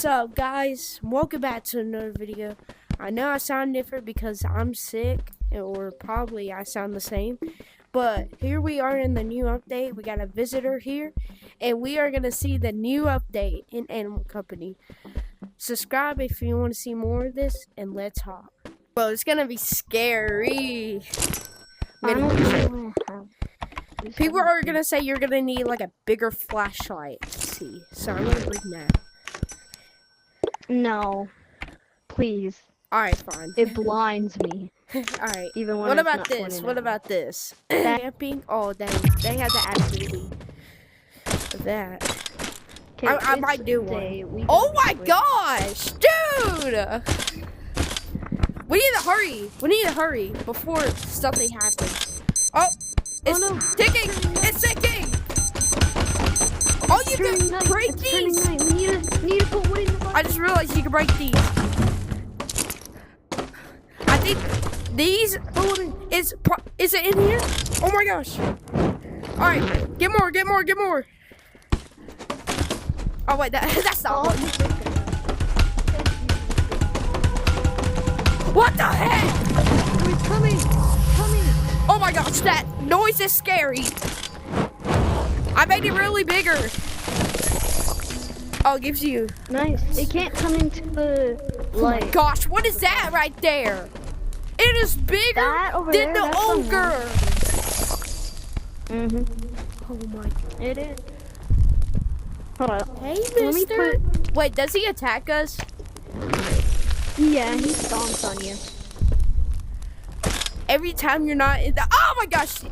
What's up, guys? Welcome back to another video. I know I sound different because I'm sick, or probably I sound the same, but here we are in the new update. We got a visitor here, and we are going to see the new update in Animal Company. Subscribe if you want to see more of this, and let's hop. Well, it's going to be scary. People are going to say you're going to need like a bigger flashlight to see, so I'm going to bring that. No, please. Alright, fine. It blinds me. Alright. Even when what it's about not this? What out. about this? Camping? Oh, they had the activity of that. I might do one. Oh my gosh! Dude! We need to hurry. We need to hurry before something happens. Oh! It's ticking! It's ticking! Oh, you can break these! We need to put wood in the box. I just realized you can break these. I think these is it in here? Oh my gosh! All right, get more. Oh wait, that's not one. What the heck? It's coming! Oh my gosh, that noise is scary. I made it really bigger. Oh, it gives you. Nice. It can't come into the light. Oh my gosh, what is that right there? It is bigger than the ogre. Oh my. It is. Hold on. Hey, mister. Wait, does he attack us? Yeah, he stomps on you. Every time you're not in the. Oh my gosh.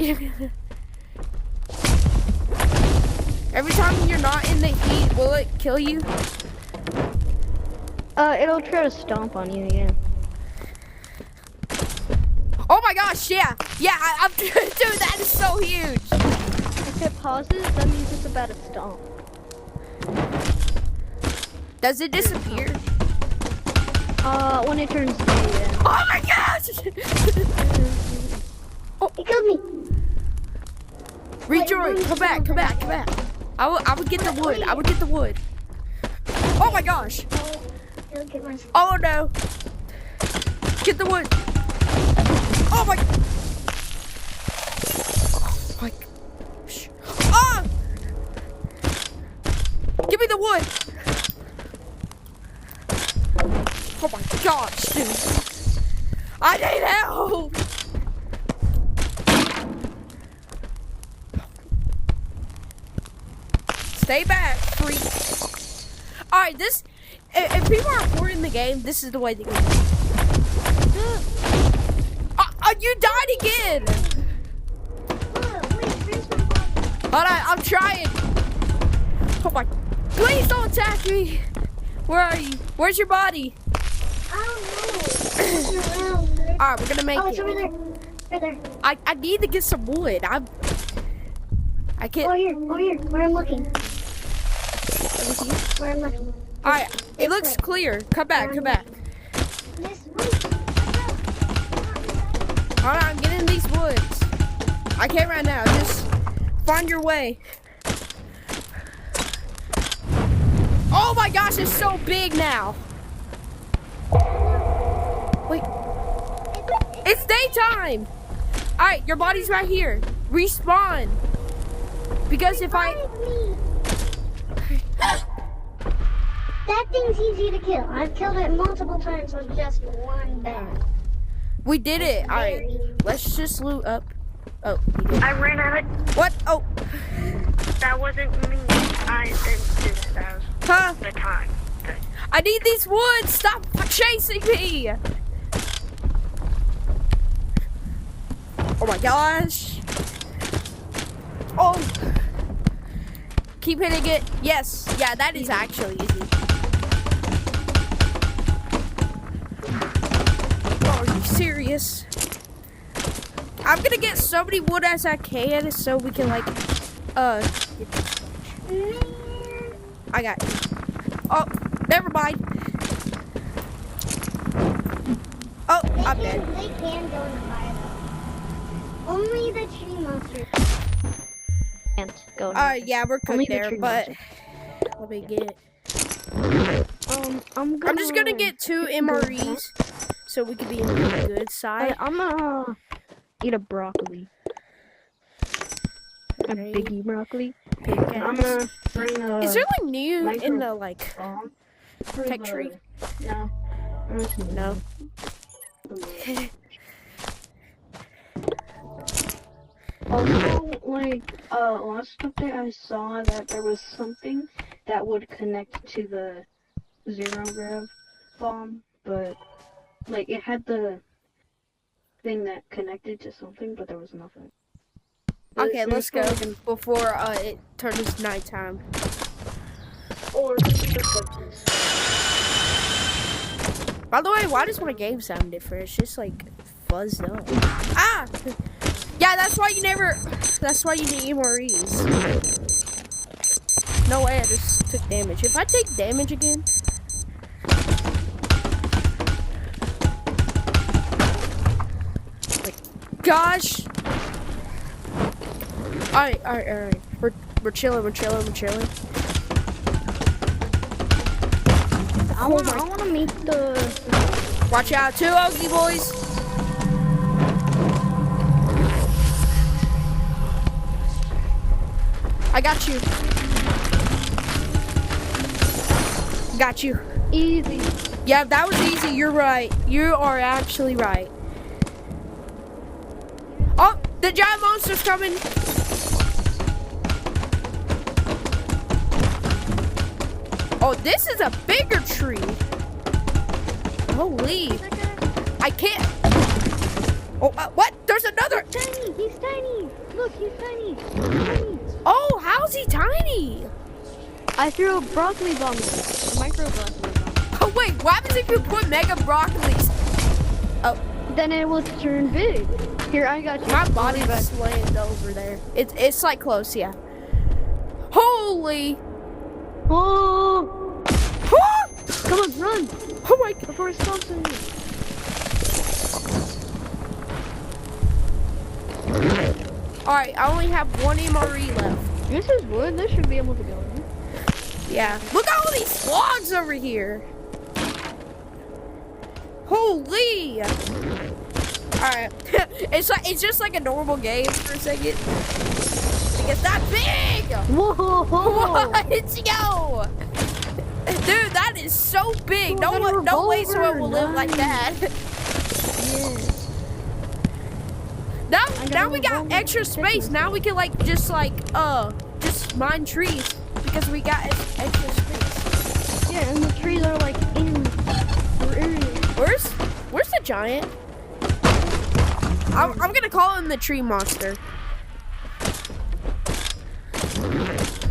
Every time you're not in the heat, will it kill you? It'll try to stomp on you again. Oh my gosh, yeah. Yeah, I'm dude, that is so huge. If it pauses, that means it's about to stomp. Does it disappear? When it turns day, yeah. Oh my gosh! Oh, it killed me. Rejoin, come back. I would get the wood. Oh my gosh. Oh no. Get the wood. Oh my. Oh my gosh. Ah! Give me the wood. Oh my gosh, dude. I need help. Stay back, freak. Alright, this. If people are bored in the game, this is the way to go. You died again! Hold on, I'm trying. Oh my. Please don't attack me. Where are you? Where's your body? I don't know. Alright, we're gonna make it. It's over there. Right there. I need to get some wood. I can't. Over here. Where I'm looking. Where I'm looking. Alright, it looks clear. Come back. This way. Hold on, get in these woods. I can't right now. Just find your way. Oh my gosh, it's so big now. Wait. It's daytime. Alright, your body's right here. Respawn. Because if I... That thing's easy to kill. I've killed it multiple times with just one bat. We did it. Alright, let's just loot up. Oh, I ran out of. what? Oh. That wasn't me. I didn't do that. Huh? The time. I need these woods. Stop chasing me. Oh my gosh. Oh. Keep hitting it. Yes. Yeah, that is actually easy. Oh, are you serious? I'm gonna get so many wood as I can so we can like I got you. Oh, never mind. Oh, I'm dead. They can go in the fire though. Only the tree monster. Can't go. Yeah, we're Only cooked the there, tree but monster. let me get. Oh I'm just gonna get 2 MREs so we can be on the good side. I'm gonna eat a broccoli. A biggie broccoli. I'm gonna bring a... Is there like new in the like tech tree? No. No. Also, like, last update I saw that there was something that would connect to the zero grav bomb, but, like, it had the thing that connected to something, but there was nothing. But Okay, let's go before it turns nighttime. Or By the way, why does my game sound different? It's just like fuzzed up. Ah! Yeah, that's why you need MREs. No way, I just took damage. If I take damage again... Gosh! Alright. We're chilling. I wanna meet the... Watch out, 2 Ogie boys! I got you. Got you. Easy. Yeah, that was easy. You're right. You are actually right. Oh, the giant monster's coming. Oh, this is a bigger tree. Holy. I can't. Oh, what? There's another. He's tiny. Look, he's tiny. Oh, how's he tiny? I threw a broccoli bomb in it. A micro broccoli bomb. Oh, wait. What happens if you put mega broccolis? Oh. Then it will turn big. Here, I got you. My body's slaying over there. It's like close, yeah. Holy. Oh! Ah! Come on, run! Oh my god. Before it stomps on you. Alright, I only have 1 MRE left. This is wood. This should be able to go in. Yeah. Look at all these logs over here. Holy. Alright. it's just like a normal game for a second. It's that big! Whoa! What? Yo! Dude, that is so big. Oh, No way someone will live like that. Now we got extra space. Now we can just mine trees because we got extra space. Yeah, and the trees are like in our area. Where's the giant? I'm gonna call him the tree monster.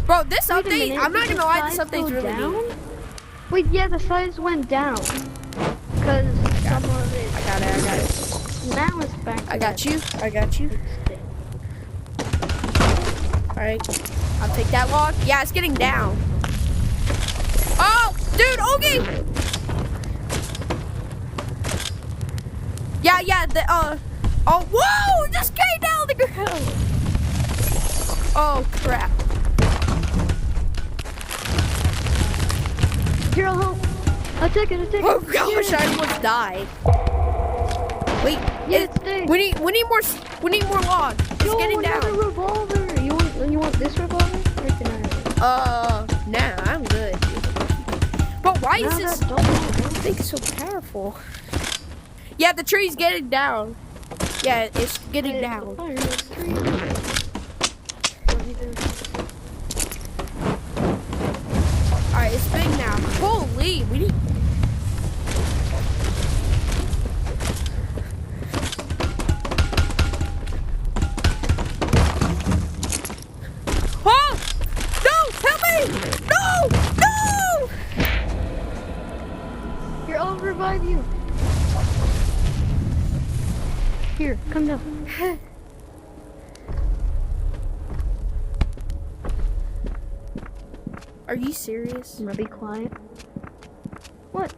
Bro, this update, I'm not gonna lie, this update's really neat. Wait, yeah, the size went down. Because some of it. I got it. Now it's back. I got you. Alright. I'll take that log. Yeah, it's getting down. Oh, dude, Ogie! Yeah, oh, whoa! It just came down the ground! Oh, crap. Here, I'll help. I'll take it. Oh gosh, I almost died. Wait, we need more logs. It's getting down. Revolver. You want this revolver? Nah, I'm good. But why is this thing so powerful? Yeah, the tree's getting down. Yeah, it's getting down. Alright, it's big now. Holy, we need... Oh! No! Help me! No! Here, I'll revive you. Here, come down. Are you serious? I'm gonna be quiet. What?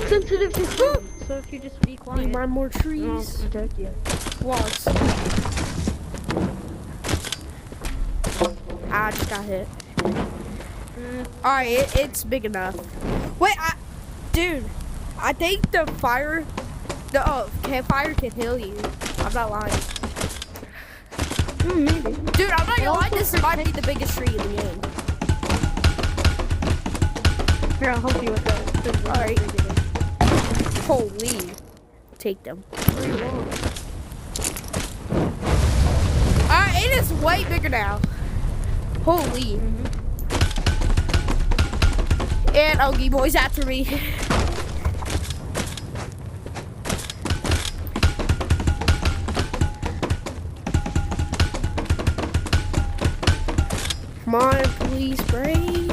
Sensitive to sound. So if you just be quiet. Need mine more trees. I'll protect you. Logs. I just got hit. Alright, it's big enough. Wait, dude, I think the campfire can heal you. I'm not lying. Maybe. Dude, I'm not gonna lie, this might be the biggest tree in the game. Here, I'll help you with that. Alright. Holy. Take them. Alright, it is way bigger now. Holy. And Ogie Boy's after me. Come on, please break.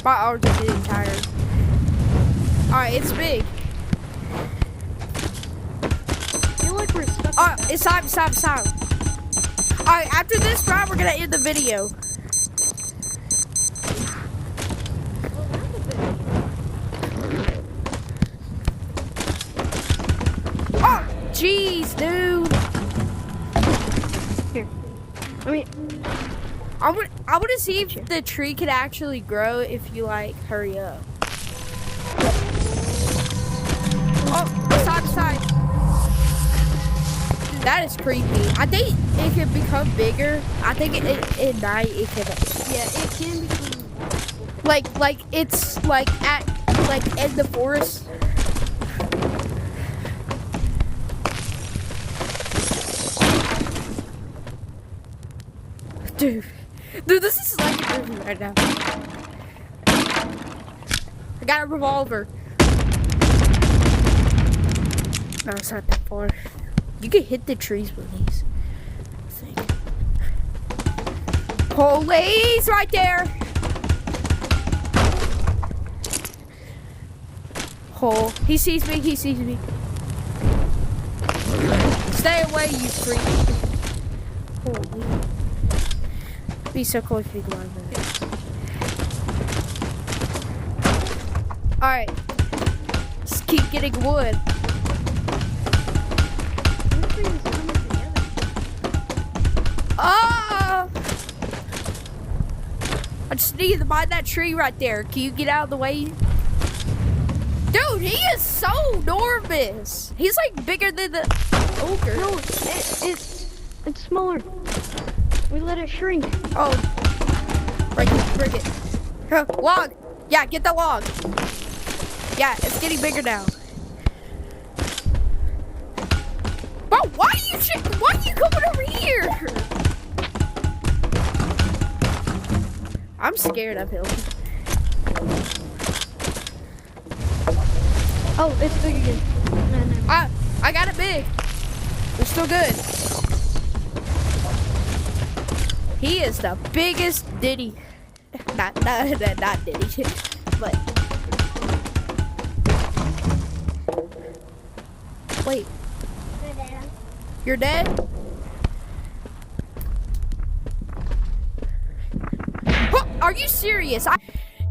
My arms are getting tired. Alright, it's big. I feel like we're stuck. It's time. Alright, after this round, we're gonna end the video. Oh, jeez, dude. Here. I want to see if the tree can actually grow if you like hurry up. Oh, side. Dude, that is creepy. I think it can become bigger. I think at night it can. Yeah, it can become. Like it's like in the forest. Dude, this is like a movie right now. I got a revolver. No, it's not that far. You can hit the trees with these. I think. Police right there. Oh, he sees me. Stay away, you freak. Holy. Be so close to the line. Alright. Just keep getting wood. Oh! I just need to find that tree right there. Can you get out of the way? Dude, he is so enormous. He's like bigger than the ogre. No, it's smaller. We let it shrink. Oh. Break it. Huh, log. Yeah, get the log. Yeah, it's getting bigger now. Bro, why are you coming over here? I'm scared of him. Oh, it's big again. No. I got it big. We're still good. He is the biggest Diddy. Not Diddy, but wait. You're dead? Oh, are you serious?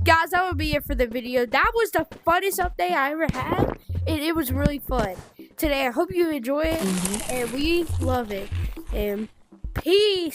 Guys, that would be it for the video. That was the funnest update I ever had, and it was really fun today. I hope you enjoy it, and we love it. And peace.